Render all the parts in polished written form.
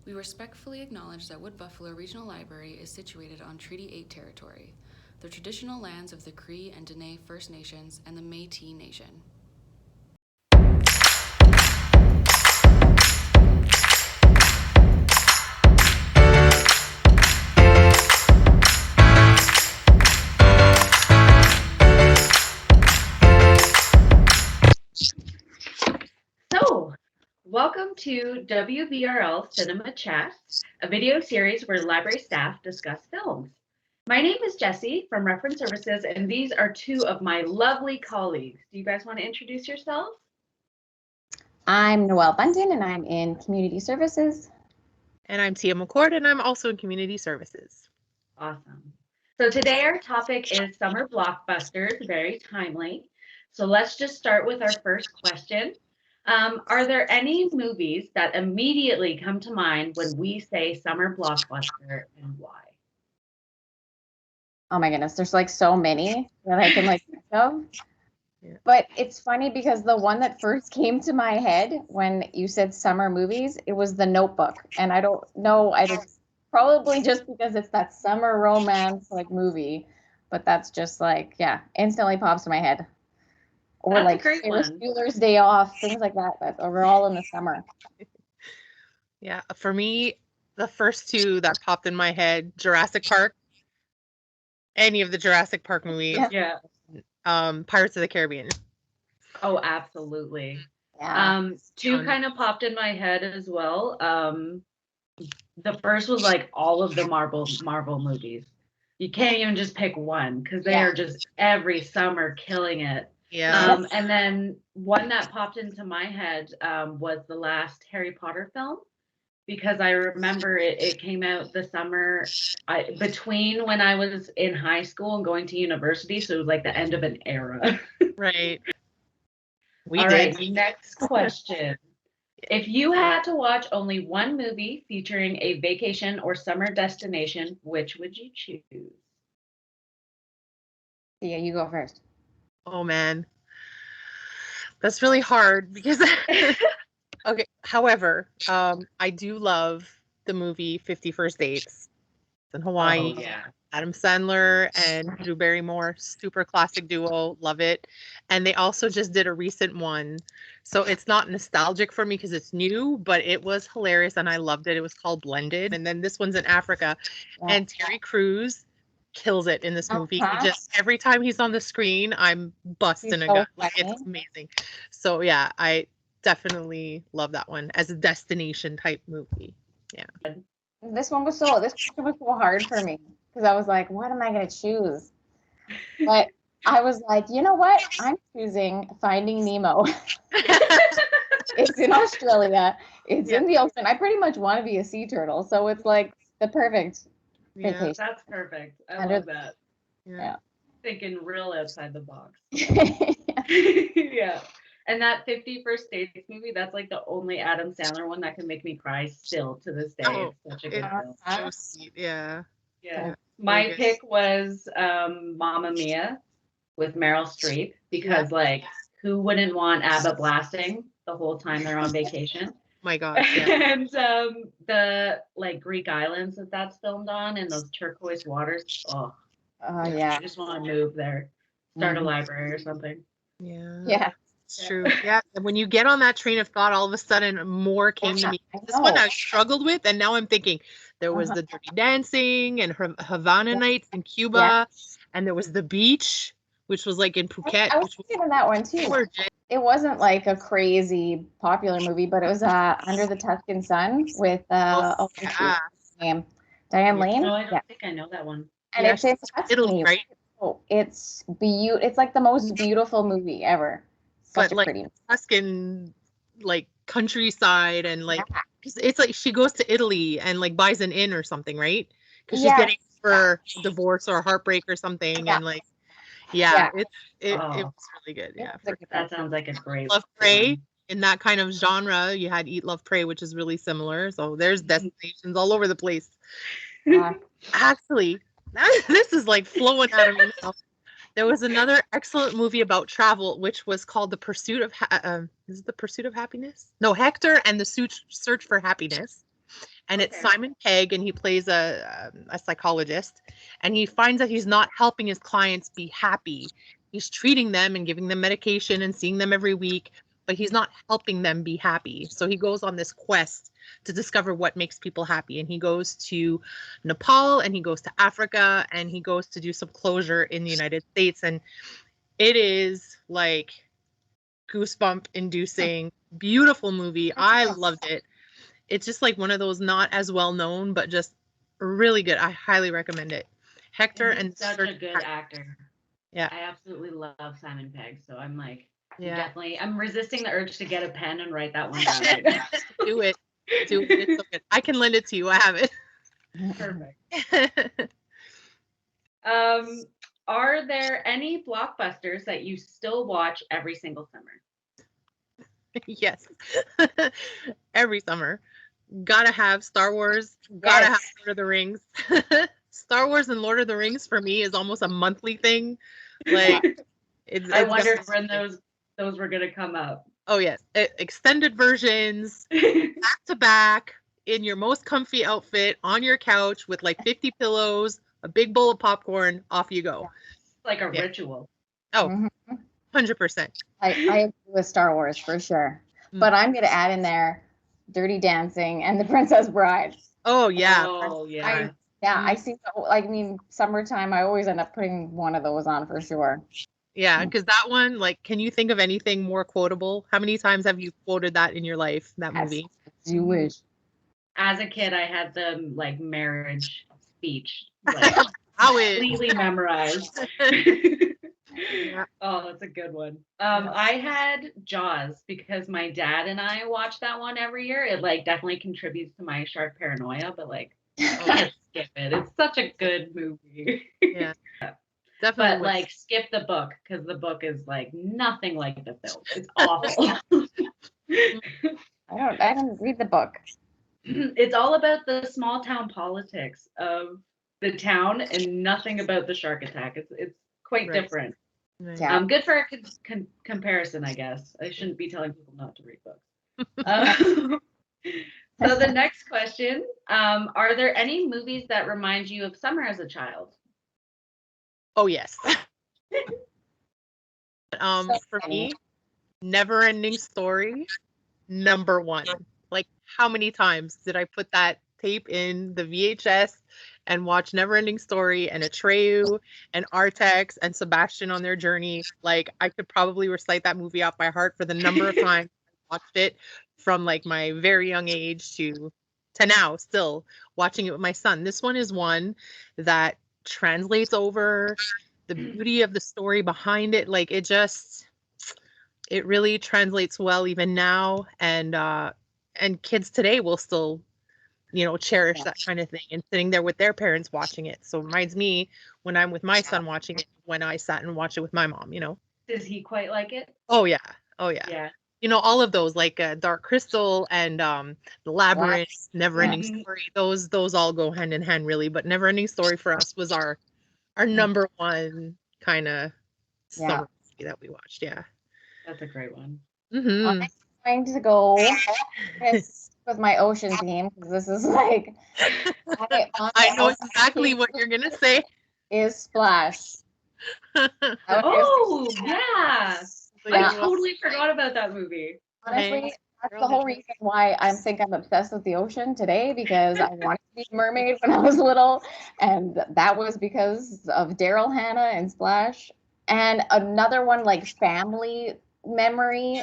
We respectfully acknowledge that Wood Buffalo Regional Library is situated on Treaty 8 territory, the traditional lands of the Cree and Dene First Nations and the Métis Nation. So, welcome to WBRL Cinema Chat, a video series where library staff discuss films. My name is Jessie from Reference Services, and these are two of my lovely colleagues. Do you guys want to introduce yourselves? I'm Noelle Bunton, and I'm in Community Services. And I'm Tia McCord, and I'm also in Community Services. Awesome. So today our topic is summer blockbusters, very timely. So let's just start with our first question. Are there any movies that immediately come to mind when we say summer blockbuster, and why? Oh my goodness, there's like so many that I can think of. Yeah. But it's funny because the one that first came to my head when you said summer movies, it was The Notebook. And I don't know, probably just because it's that summer romance movie, but that's just instantly pops to my head. Or that's like Ferris Bueller's Day Off, things like that. That are all in the summer. Yeah, for me, the first two that popped in my head, Jurassic Park. Any of the Jurassic Park movies. Yeah. Pirates of the Caribbean. Oh, absolutely. Yeah. Two kind of popped in my head as well. The first was like all of the Marvel movies. You can't even just pick one because they are just every summer killing it. Yeah. And then one that popped into my head was the last Harry Potter film, because I remember it came out the summer between when I was in high school and going to university. So it was like the end of an era. Right. All right, next question. If you had to watch only one movie featuring a vacation or summer destination, which would you choose? Yeah, you go first. Oh, man. That's really hard because... Okay. However, I do love the movie 50 First Dates in Hawaii. Oh, yeah. Adam Sandler and Drew Barrymore, super classic duo, love it. And they also just did a recent one. So it's not nostalgic for me because it's new, but it was hilarious and I loved it. It was called Blended. And then this one's in Africa. Yeah. And Terry Crews kills it in this movie. Just every time he's on the screen, I'm busting a gut. Like, it's amazing. So yeah, I definitely love that one as a destination type movie. Yeah. This one was so hard for me because I was like, what am I going to choose? But I was like, you know what? I'm choosing Finding Nemo. It's in Australia. It's in the ocean. I pretty much want to be a sea turtle. So it's like the perfect vacation. That's perfect. I love that. Yeah. Thinking real outside the box. Yeah. And that 50 First Dates movie, that's like the only Adam Sandler one that can make me cry still to this day. Oh, it's such a good film. So sweet. Yeah. Yeah. My pick was Mamma Mia with Meryl Streep because who wouldn't want ABBA blasting the whole time they're on vacation? My God. Yeah. And the Greek islands that's filmed on and those turquoise waters. Oh, yeah. I just want to move there. Start a library or something. Yeah. Yeah. It's true. Yeah. And when you get on that train of thought, all of a sudden more came to me. This one I struggled with, and now I'm thinking there was the Dirty Dancing and Havana Nights in Cuba, and there was the beach, which was like in Phuket. I was thinking of that one too. Gorgeous. It wasn't like a crazy popular movie, but it was Under the Tuscan Sun with name Diane Lane. No, I don't think I know that one. And it's in Italy, right? Oh, it's It's like the most beautiful movie ever. But like Tuscan, like countryside, and like it's like she goes to Italy and like buys an inn or something, right? Because she's getting for divorce or heartbreak or something, and like it was really good. Yeah, that sounds like a great. Love Pray in that kind of genre. You had Eat Love Pray, which is really similar. So there's destinations all over the place. Actually, this is like flowing out of me now. There was another excellent movie about travel, which was called The Pursuit of is it The Pursuit of Happiness? No, Hector and the Search for Happiness. and it's Okay. Simon Pegg, and he plays a psychologist, and he finds that he's not helping his clients be happy. He's treating them and giving them medication and seeing them every week, but he's not helping them be happy. So he goes on this quest to discover what makes people happy, and he goes to Nepal, and he goes to Africa, and he goes to do some closure in the United States, and it is like goosebump inducing, beautiful movie. I loved it. It's just like one of those not as well known, but just really good. I highly recommend it. Hector And and he's such a good actor. Yeah. I absolutely love Simon Pegg. So I'm like, Yeah. I'm resisting the urge to get a pen and write that one down right now. Do it. Do it. It's so good. I can lend it to you. I have it. Perfect. Are there any blockbusters that you still watch every single summer? Yes. Every summer. Gotta have Star Wars. Gotta have Lord of the Rings. Star Wars and Lord of the Rings for me is almost a monthly thing. Like I wondered when those were gonna come up. Oh yes, extended versions, back to back, in your most comfy outfit, on your couch with like 50 pillows, a big bowl of popcorn, off you go. It's like a ritual. Oh, 100%. I agree with Star Wars for sure. But I'm going to add in there Dirty Dancing and The Princess Bride. Oh, yeah. Oh, yeah. I see. Like, I mean, summertime, I always end up putting one of those on for sure. Yeah, because that one, like, can you think of anything more quotable? How many times have you quoted that in your life, that movie? As you wish. As a kid, I had the, like, marriage speech, like, completely memorized. Oh, that's a good one. I had Jaws because my dad and I watch that one every year. It like definitely contributes to my shark paranoia, but like can't skip it. It's such a good movie. Yeah. Definitely. But like skip the book because the book is like nothing like the film. It's awful. I don't read the book. It's all about the small town politics of the town and nothing about the shark attack. It's quite different. Yeah. Good for a comparison, I guess. I shouldn't be telling people not to read books. So the next question, are there any movies that remind you of summer as a child? Oh, yes. For me, Never Ending Story, number one. Like, how many times did I put that tape in the VHS and watch Never Ending Story and Atreyu and Artex and Sebastian on their journey? Like, I could probably recite that movie off by heart for the number of times I watched it, from like my very young age to now, still watching it with my son. This one is one that translates over, the beauty of the story behind it. Like, it really translates well even now, and kids today will still, cherish that kind of thing, and sitting there with their parents watching it. So it reminds me when I'm with my son watching it, when I sat and watched it with my mom, Does he quite like it? Oh yeah. Yeah. All of those, like Dark Crystal and The Labyrinth, Never Ending Story, those all go hand in hand really, but Never Ending Story for us was our number one kind of summer movie that we watched. Yeah. That's a great one. I'm going to go with my ocean theme because this is like I know exactly what you're gonna say. Is Splash. Oh yeah. I totally forgot about that movie. Honestly, that's the whole reason why I think I'm obsessed with the ocean today, because I wanted to be a mermaid when I was little, and that was because of Daryl Hannah and Splash. And another one, like family memory,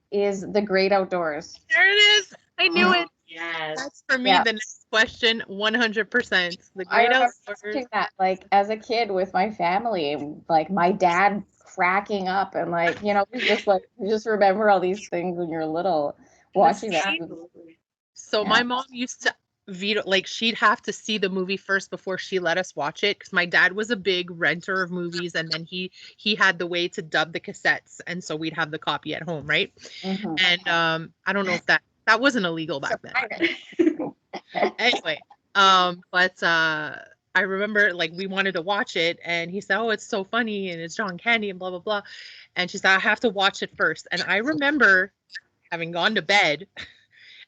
is The Great Outdoors. There it is. I knew it. Yes. That's for me the next question, 100%. The Great Outdoors. Watching that, like, as a kid with my family, like my dad cracking up, and like, you just remember all these things when you're little watching that. So my mom used to veto, like, she'd have to see the movie first before she let us watch it, because my dad was a big renter of movies, and then he had the way to dub the cassettes, and so we'd have the copy at home, right? And I don't know if that wasn't illegal back then. Anyway, but I remember, like, we wanted to watch it, and he said, "Oh, it's so funny, and it's John Candy, and blah blah blah," and she said, "I have to watch it first." And I remember having gone to bed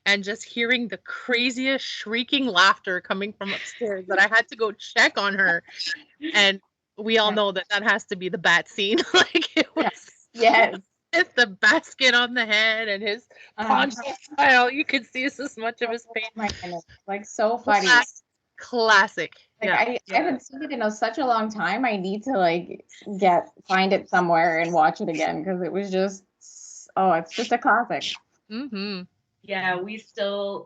and just hearing the craziest shrieking laughter coming from upstairs that I had to go check on her. And we all know that has to be the bat scene. Like it was Yes. with the basket on the head and his poncho style. You could see so much of his face. Oh my goodness. Like so funny. Classic. Like Yeah. I haven't seen it in such a long time. I need to like find it somewhere and watch it again because it was just it's just a classic. Mm-hmm. Yeah,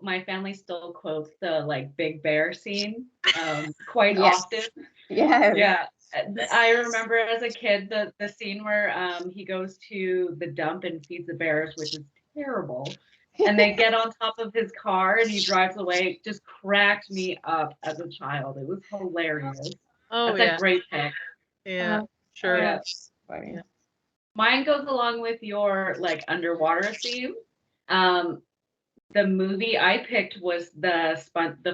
my family still quotes the like Big Bear scene quite often. Yes. Yeah. I remember as a kid the scene where he goes to the dump and feeds the bears, which is terrible. And they get on top of his car and he drives away. It just cracked me up as a child. It was hilarious. Oh, That's a great pick. Yeah, sure. Yeah. Funny. Mine goes along with your like underwater theme. The movie I picked was the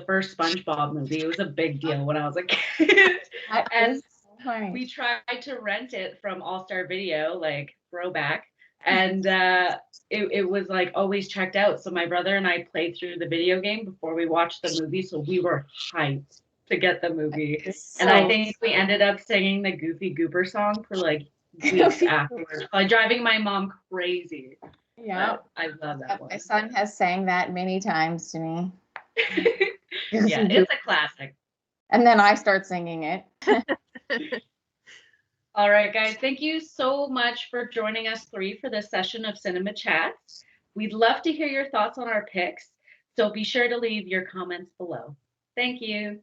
first SpongeBob movie. It was a big deal when I was a kid. And we tried to rent it from All Star Video, like throwback. And it was like always checked out. So my brother and I played through the video game before we watched the movie. So we were hyped to get the movie. And I think we ended up singing the Goofy Goober song for like weeks afterwards, like driving my mom crazy. Yeah, I love that one. My son has sang that many times to me. Yeah, it's a classic. And then I start singing it. All right, guys, thank you so much for joining us three for this session of Cinema Chats. We'd love to hear your thoughts on our picks, so be sure to leave your comments below. Thank you.